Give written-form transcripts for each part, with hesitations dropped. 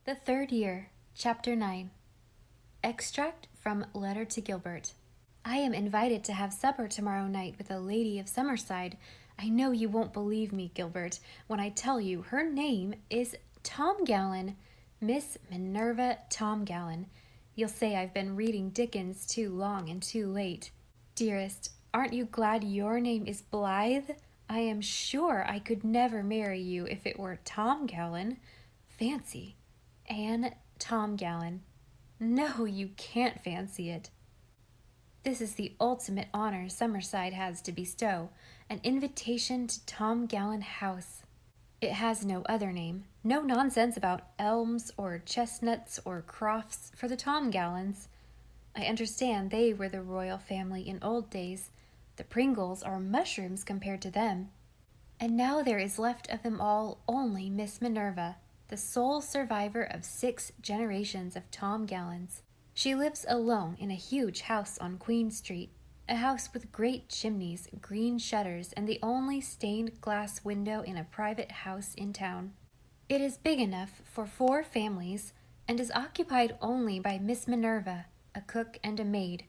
The Third Year, Chapter 9. Extract from Letter to Gilbert. I am invited to have supper tomorrow night with a lady of Summerside. I know you won't believe me, Gilbert, when I tell you her name is Tom Gallen. Miss Minerva Tom Gallen. You'll say I've been reading Dickens too long and too late. Dearest, aren't you glad your name is Blythe? I am sure I could never marry you if it were Tom Gallen. Fancy. Anne Tom Gallen. No, you can't fancy it. This is the ultimate honor Summerside has to bestow, an invitation to Tom Gallen House. It has no other name, no nonsense about elms or chestnuts or crofts for the Tom Gallens. I understand they were the royal family in old days. The Pringles are mushrooms compared to them. And now there is left of them all only Miss Minerva, the sole survivor of 6 generations of Tom Gallens. She lives alone in a huge house on Queen Street, a house with great chimneys, green shutters, and the only stained glass window in a private house in town. It is big enough for 4 families, and is occupied only by Miss Minerva, a cook and a maid.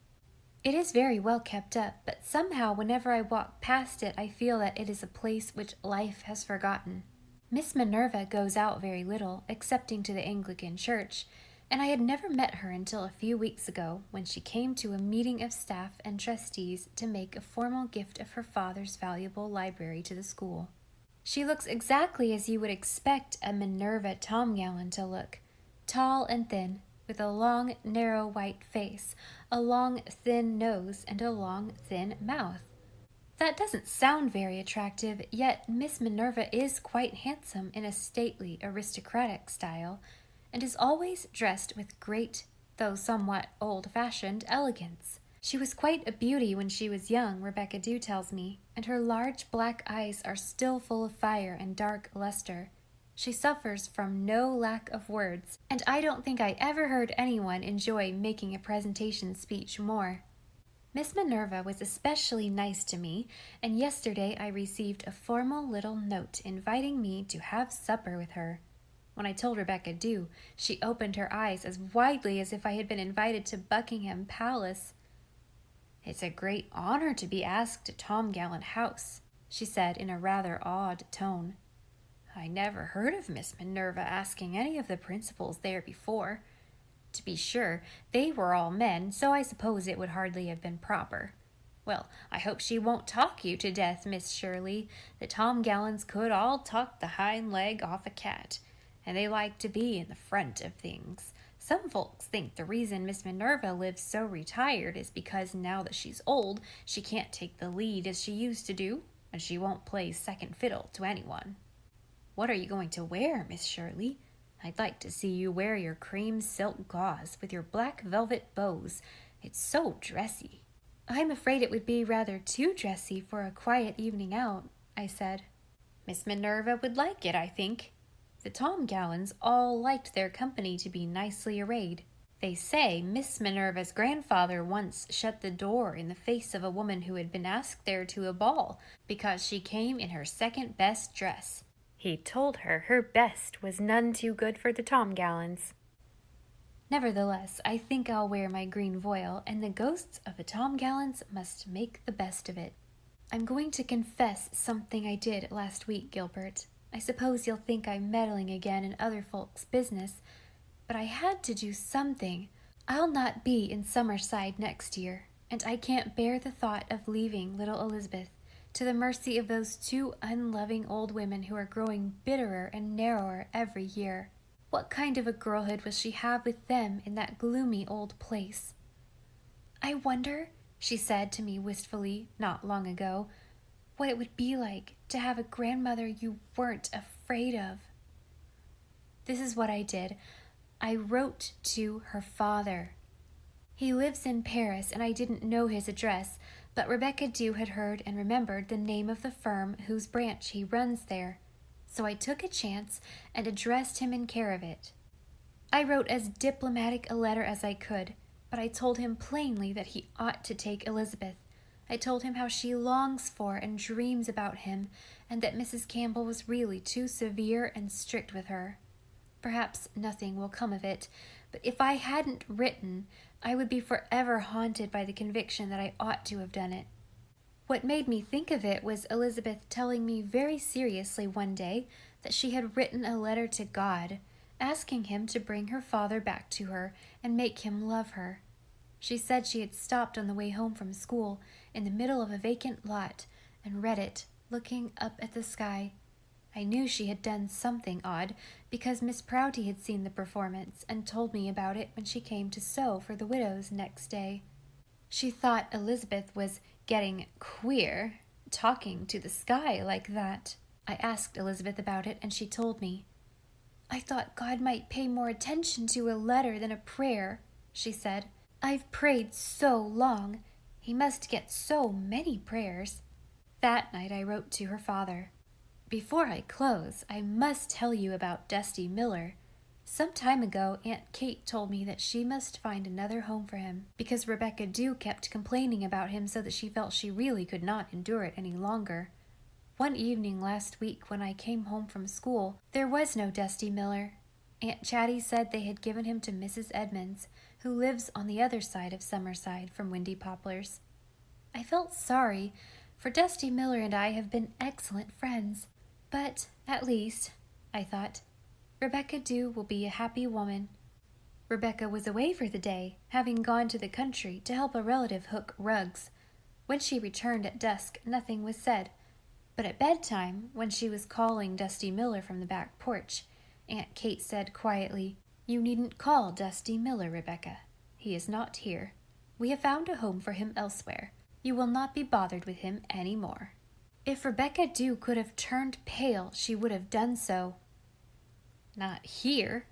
It is very well kept up, but somehow whenever I walk past it I feel that it is a place which life has forgotten. Miss Minerva goes out very little, excepting to the Anglican church, and I had never met her until a few weeks ago, when she came to a meeting of staff and trustees to make a formal gift of her father's valuable library to the school. She looks exactly as you would expect a Minerva Tom Gallen to look, tall and thin, with a long, narrow white face, a long, thin nose, and a long, thin mouth. That doesn't sound very attractive, yet Miss Minerva is quite handsome in a stately, aristocratic style, and is always dressed with great, though somewhat old-fashioned, elegance. She was quite a beauty when she was young, Rebecca Dew tells me, and her large black eyes are still full of fire and dark luster. She suffers from no lack of words, and I don't think I ever heard anyone enjoy making a presentation speech more. Miss Minerva was especially nice to me, and yesterday I received a formal little note inviting me to have supper with her. When I told Rebecca Dew, she opened her eyes as widely as if I had been invited to Buckingham Palace. "It's a great honor to be asked to Tom Gallen House," she said in a rather awed tone. "I never heard of Miss Minerva asking any of the principals there before. To be sure, they were all men, so I suppose it would hardly have been proper. Well, I hope she won't talk you to death, Miss Shirley. The Tom Gallens could all talk the hind leg off a cat, and they like to be in the front of things. Some folks think the reason Miss Minerva lives so retired is because now that she's old, she can't take the lead as she used to do, and she won't play second fiddle to anyone. What are you going to wear, Miss Shirley? I'd like to see you wear your cream silk gauze with your black velvet bows. It's so dressy." "I'm afraid it would be rather too dressy for a quiet evening out," I said. "Miss Minerva would like it, I think. The Tom Gallens all liked their company to be nicely arrayed. They say Miss Minerva's grandfather once shut the door in the face of a woman who had been asked there to a ball because she came in her second best dress. He told her best was none too good for the Tom Gallens. Nevertheless, I think I'll wear my green voile, and the ghosts of the Tom Gallens must make the best of it. I'm going to confess something I did last week, Gilbert. I suppose you'll think I'm meddling again in other folks' business, but I had to do something. I'll not be in Summerside next year, and I can't bear the thought of leaving little Elizabeth to the mercy of those 2 unloving old women who are growing bitterer and narrower every year. What kind of a girlhood will she have with them in that gloomy old place? I wonder, she said to me wistfully not long ago, what it would be like to have a grandmother you weren't afraid of. This is what I did. I wrote to her father. He lives in Paris, and I didn't know his address, but Rebecca Dew had heard and remembered the name of the firm whose branch he runs there, so I took a chance and addressed him in care of it. I wrote as diplomatic a letter as I could, but I told him plainly that he ought to take Elizabeth. I told him how she longs for and dreams about him, and that Mrs. Campbell was really too severe and strict with her. Perhaps nothing will come of it, but if I hadn't written, I would be forever haunted by the conviction that I ought to have done it. What made me think of it was Elizabeth telling me very seriously one day that she had written a letter to God, asking him to bring her father back to her and make him love her. She said she had stopped on the way home from school in the middle of a vacant lot and read it, looking up at the sky. I knew she had done something odd because Miss Prouty had seen the performance and told me about it when she came to sew for the widows next day. She thought Elizabeth was getting queer, talking to the sky like that. I asked Elizabeth about it and she told me. I thought God might pay more attention to a letter than a prayer, she said. I've prayed so long. He must get so many prayers. That night I wrote to her father. Before I close, I must tell you about Dusty Miller. Some time ago, Aunt Kate told me that she must find another home for him, because Rebecca Dew kept complaining about him so that she felt she really could not endure it any longer. One evening last week when I came home from school, there was no Dusty Miller. Aunt Chatty said they had given him to Mrs. Edmonds, who lives on the other side of Summerside from Windy Poplars. I felt sorry, for Dusty Miller and I have been excellent friends. But, at least, I thought, Rebecca Dew will be a happy woman. Rebecca was away for the day, having gone to the country to help a relative hook rugs. When she returned at dusk, nothing was said. But at bedtime, when she was calling Dusty Miller from the back porch, Aunt Kate said quietly, You needn't call Dusty Miller, Rebecca. He is not here. We have found a home for him elsewhere. You will not be bothered with him any more. If Rebecca Dew could have turned pale, she would have done so. Not here.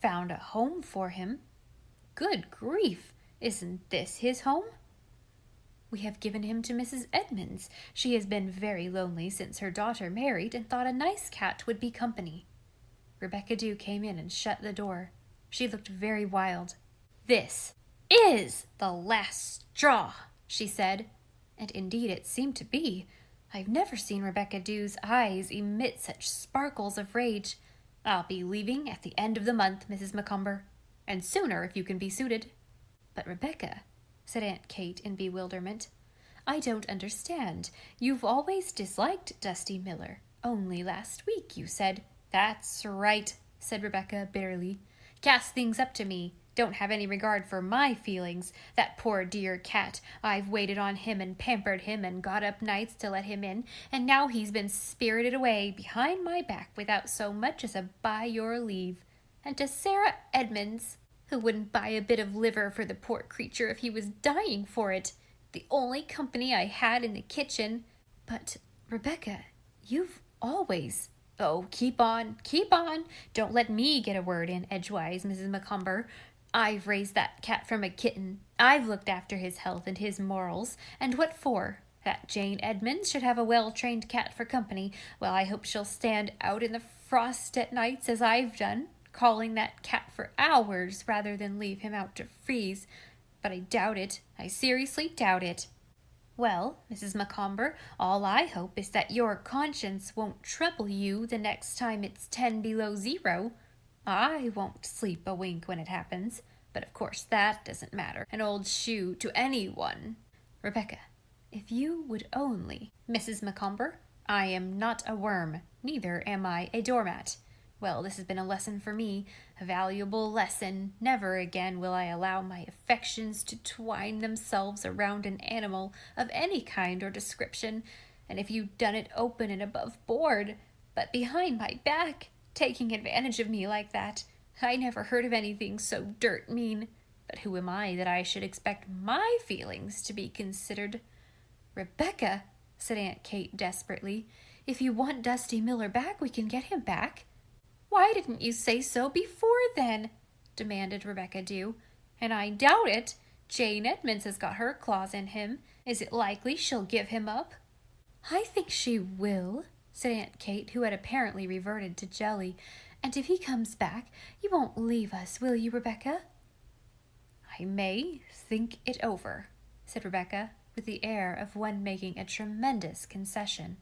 Found a home for him. Good grief! Isn't this his home? We have given him to Mrs. Edmonds. She has been very lonely since her daughter married and thought a nice cat would be company. Rebecca Dew came in and shut the door. She looked very wild. This is the last straw, she said, and indeed it seemed to be. I've never seen Rebecca Dew's eyes emit such sparkles of rage. I'll be leaving at the end of the month, Mrs. Macomber, and sooner if you can be suited. But Rebecca, said Aunt Kate in bewilderment, I don't understand. You've always disliked Dusty Miller. Only last week you said. That's right, said Rebecca bitterly. Cast things up to me. Don't have any regard for my feelings. That poor dear cat. I've waited on him and pampered him and got up nights to let him in, and now he's been spirited away behind my back without so much as a by your leave. And to Sarah Edmonds, who wouldn't buy a bit of liver for the poor creature if he was dying for it. The only company I had in the kitchen. But, Rebecca, you've always... Oh, keep on. Don't let me get a word in edgewise, Mrs. Macomber. I've raised that cat from a kitten. I've looked after his health and his morals. And what for? That Jane Edmonds should have a well-trained cat for company. Well, I hope she'll stand out in the frost at nights as I've done, calling that cat for hours rather than leave him out to freeze. But I doubt it. I seriously doubt it. Well, Mrs. Macomber, all I hope is that your conscience won't trouble you the next time it's 10 below zero. I won't sleep a wink when it happens, but of course that doesn't matter. An old shoe to anyone. Rebecca, if you would only... Mrs. Macomber, I am not a worm, neither am I a doormat. Well, this has been a lesson for me, a valuable lesson. Never again will I allow my affections to twine themselves around an animal of any kind or description, and if you've done it open and above board, but behind my back, taking advantage of me like that, I never heard of anything so dirt mean. But who am I that I should expect my feelings to be considered? Rebecca, said Aunt Kate desperately, if you want Dusty Miller back, we can get him back. Why didn't you say so before then? Demanded Rebecca Dew. And I doubt it. Jane Edmonds has got her claws in him. Is it likely she'll give him up? I think she will, said Aunt Kate, who had apparently reverted to jelly. And if he comes back, you won't leave us, will you, Rebecca? I may think it over, said Rebecca, with the air of one making a tremendous concession.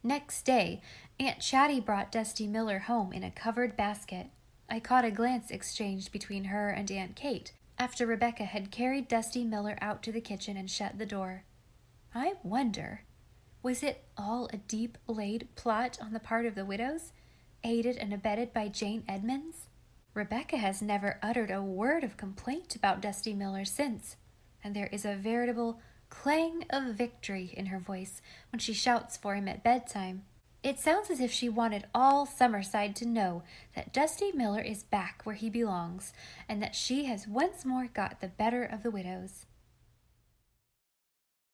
Next day, Aunt Chatty brought Dusty Miller home in a covered basket. I caught a glance exchanged between her and Aunt Kate after Rebecca had carried Dusty Miller out to the kitchen and shut the door. I wonder, was it all a deep-laid plot on the part of the widows, aided and abetted by Jane Edmonds? Rebecca has never uttered a word of complaint about Dusty Miller since, and there is a veritable clang of victory in her voice when she shouts for him at bedtime. It sounds as if she wanted all Summerside to know that Dusty Miller is back where he belongs, and that she has once more got the better of the widows.